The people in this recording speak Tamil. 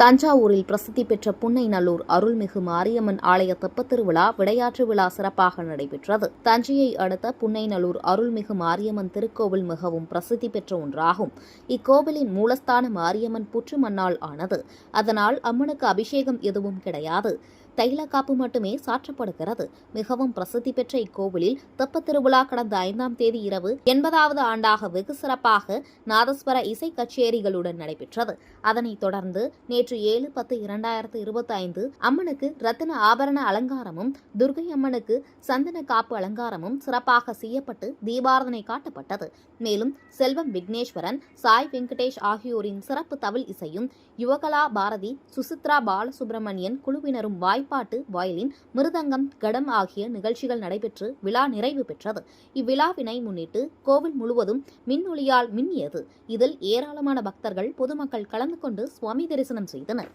தஞ்சாவூரில் பிரசித்தி பெற்ற புன்னைநல்லூர் அருள்மிகு மாரியம்மன் ஆலய தெப்பத் திருவிழா விடையாற்று விழா சிறப்பாக நடைபெற்றது. தஞ்சையை அடுத்த புன்னைநல்லூர் அருள்மிகு மாரியம்மன் திருக்கோவில் மிகவும் பிரசித்தி பெற்ற ஒன்றாகும். இக்கோவிலின் மூலஸ்தான மாரியம்மன் புற்று மண்ணால் ஆனது. அதனால் அம்மனுக்கு அபிஷேகம் எதுவும் கிடையாது. தைலக்காப்பு மட்டுமே சாற்றப்படுகிறது. மிகவும் பிரசித்தி பெற்ற இக்கோவிலில் தெப்பத் திருவிழா கடந்த 5ஆம் தேதி இரவு 80வது ஆண்டாக வெகு சிறப்பாக நாதஸ்வர இசை கச்சேரிகளுடன் நடைபெற்றது. அதனைத் தொடர்ந்து நேற்று 7/10/2025 அம்மனுக்கு ரத்தின ஆபரண அலங்காரமும் துர்க்கை அம்மனுக்கு சந்தன காப்பு அலங்காரமும் சிறப்பாக செய்யப்பட்டு தீபாராதனை காட்டப்பட்டது. மேலும் செல்வம் விக்னேஸ்வரன், சாய் வெங்கடேஷ் ஆகியோரின் சிறப்பு தவில் இசையும், யுவகலா பாரதி, சுசித்ரா பாலசுப்ரமணியன் குழுவினரும் வாய்ப்பாட்டு, வயலின், மிருதங்கம், கடம் ஆகிய நிகழ்ச்சிகள் நடைபெற்று விழா நிறைவு பெற்றது. இவ்விழாவினை முன்னிட்டு கோவில் முழுவதும் மின்னொளியால் மின்னியது. இதில் ஏராளமான பக்தர்கள், பொதுமக்கள் கலந்து கொண்டு சுவாமி தரிசனம் செய்தனர்.